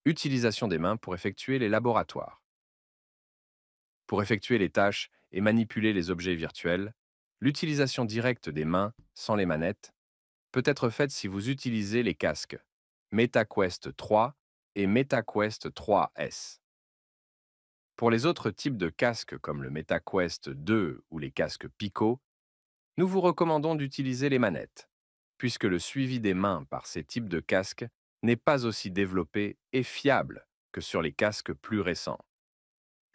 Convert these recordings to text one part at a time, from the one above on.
Utilisation des mains pour effectuer les laboratoires. Pour effectuer les tâches et manipuler les objets virtuels, l'utilisation directe des mains, sans les manettes, peut être faite si vous utilisez les casques MetaQuest 3 et MetaQuest 3S. Pour les autres types de casques comme le MetaQuest 2 ou les casques Pico, nous vous recommandons d'utiliser les manettes, puisque le suivi des mains par ces types de casques n'est pas aussi développé et fiable que sur les casques plus récents.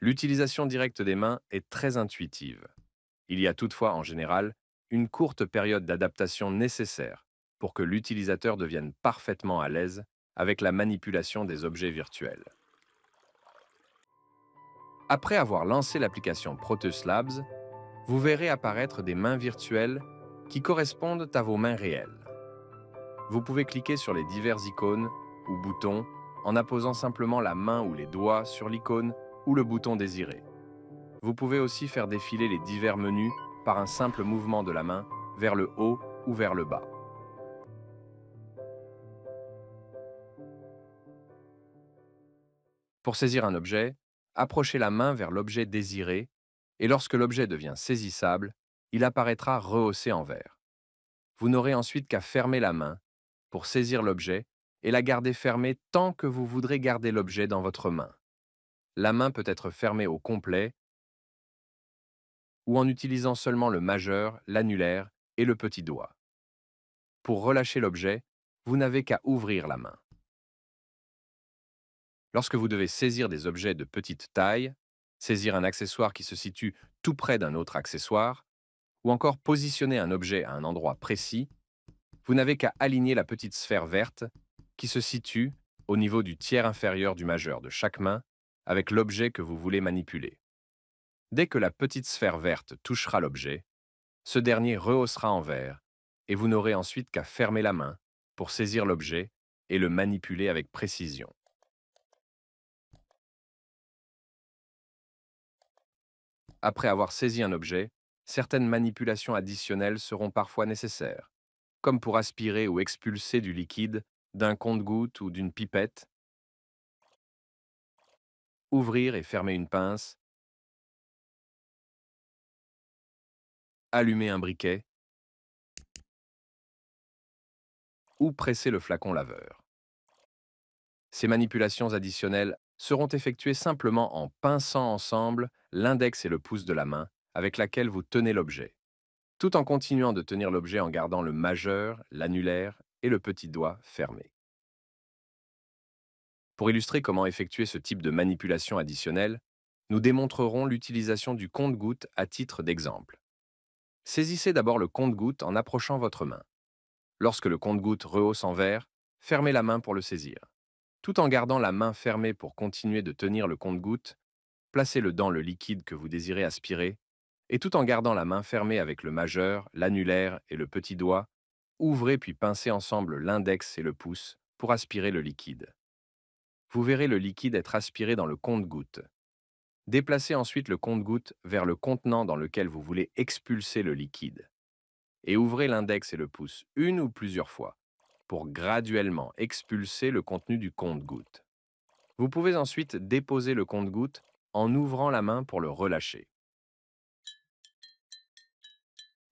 L'utilisation directe des mains est très intuitive. Il y a toutefois, en général, une courte période d'adaptation nécessaire pour que l'utilisateur devienne parfaitement à l'aise avec la manipulation des objets virtuels. Après avoir lancé l'application Proteus Labs, vous verrez apparaître des mains virtuelles qui correspondent à vos mains réelles. Vous pouvez cliquer sur les diverses icônes ou boutons en apposant simplement la main ou les doigts sur l'icône ou le bouton désiré. Vous pouvez aussi faire défiler les divers menus par un simple mouvement de la main vers le haut ou vers le bas. Pour saisir un objet, approchez la main vers l'objet désiré et lorsque l'objet devient saisissable, il apparaîtra rehaussé en vert. Vous n'aurez ensuite qu'à fermer la main pour saisir l'objet et la garder fermée tant que vous voudrez garder l'objet dans votre main. La main peut être fermée au complet ou en utilisant seulement le majeur, l'annulaire et le petit doigt. Pour relâcher l'objet, vous n'avez qu'à ouvrir la main. Lorsque vous devez saisir des objets de petite taille, saisir un accessoire qui se situe tout près d'un autre accessoire, ou encore positionner un objet à un endroit précis, vous n'avez qu'à aligner la petite sphère verte qui se situe au niveau du tiers inférieur du majeur de chaque main avec l'objet que vous voulez manipuler. Dès que la petite sphère verte touchera l'objet, ce dernier rehaussera en vert et vous n'aurez ensuite qu'à fermer la main pour saisir l'objet et le manipuler avec précision. Après avoir saisi un objet, certaines manipulations additionnelles seront parfois nécessaires, comme pour aspirer ou expulser du liquide d'un compte-gouttes ou d'une pipette, ouvrir et fermer une pince, allumer un briquet ou presser le flacon laveur. Ces manipulations additionnelles seront effectuées simplement en pinçant ensemble l'index et le pouce de la main avec laquelle vous tenez l'objet, tout en continuant de tenir l'objet en gardant le majeur, l'annulaire et le petit doigt fermés. Pour illustrer comment effectuer ce type de manipulation additionnelle, nous démontrerons l'utilisation du compte-gouttes à titre d'exemple. Saisissez d'abord le compte-gouttes en approchant votre main. Lorsque le compte-gouttes rehausse en vert, fermez la main pour le saisir. Tout en gardant la main fermée pour continuer de tenir le compte-gouttes, placez-le dans le liquide que vous désirez aspirer, et tout en gardant la main fermée avec le majeur, l'annulaire et le petit doigt, ouvrez puis pincez ensemble l'index et le pouce pour aspirer le liquide. Vous verrez le liquide être aspiré dans le compte-gouttes. Déplacez ensuite le compte-gouttes vers le contenant dans lequel vous voulez expulser le liquide. Et ouvrez l'index et le pouce une ou plusieurs fois pour graduellement expulser le contenu du compte-gouttes. Vous pouvez ensuite déposer le compte-gouttes en ouvrant la main pour le relâcher.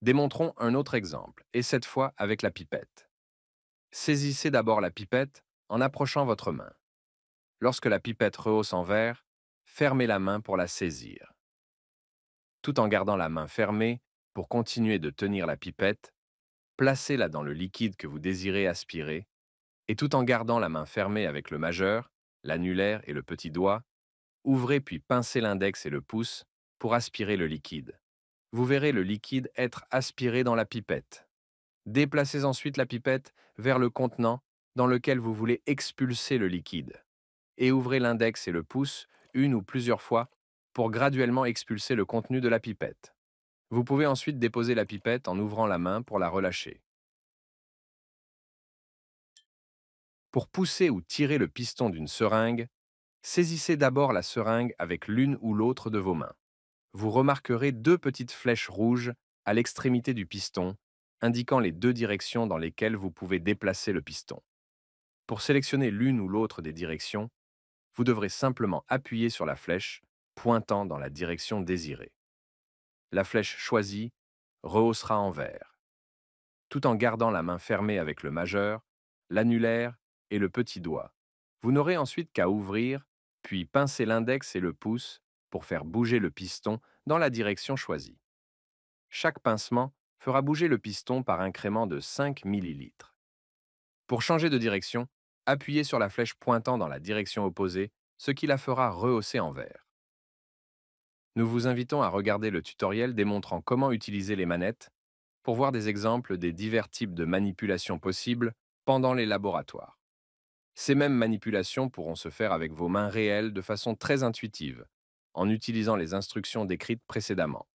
Démontrons un autre exemple, et cette fois avec la pipette. Saisissez d'abord la pipette en approchant votre main. Lorsque la pipette rehausse en vert, fermez la main pour la saisir. Tout en gardant la main fermée pour continuer de tenir la pipette, placez-la dans le liquide que vous désirez aspirer et tout en gardant la main fermée avec le majeur, l'annulaire et le petit doigt, ouvrez puis pincez l'index et le pouce pour aspirer le liquide. Vous verrez le liquide être aspiré dans la pipette. Déplacez ensuite la pipette vers le contenant dans lequel vous voulez expulser le liquide et ouvrez l'index et le pouce une ou plusieurs fois pour graduellement expulser le contenu de la pipette. Vous pouvez ensuite déposer la pipette en ouvrant la main pour la relâcher. Pour pousser ou tirer le piston d'une seringue, saisissez d'abord la seringue avec l'une ou l'autre de vos mains. Vous remarquerez deux petites flèches rouges à l'extrémité du piston, indiquant les deux directions dans lesquelles vous pouvez déplacer le piston. Pour sélectionner l'une ou l'autre des directions, Vous devrez simplement appuyer sur la flèche pointant dans la direction désirée. La flèche choisie rehaussera en vert. Tout en gardant la main fermée avec le majeur, l'annulaire et le petit doigt. Vous n'aurez ensuite qu'à ouvrir, puis pincer l'index et le pouce pour faire bouger le piston dans la direction choisie. Chaque pincement fera bouger le piston par incrément de 5 millilitres. Pour changer de direction, appuyez sur la flèche pointant dans la direction opposée, ce qui la fera rehausser en vert. Nous vous invitons à regarder le tutoriel démontrant comment utiliser les manettes pour voir des exemples des divers types de manipulations possibles pendant les laboratoires. Ces mêmes manipulations pourront se faire avec vos mains réelles de façon très intuitive, en utilisant les instructions décrites précédemment.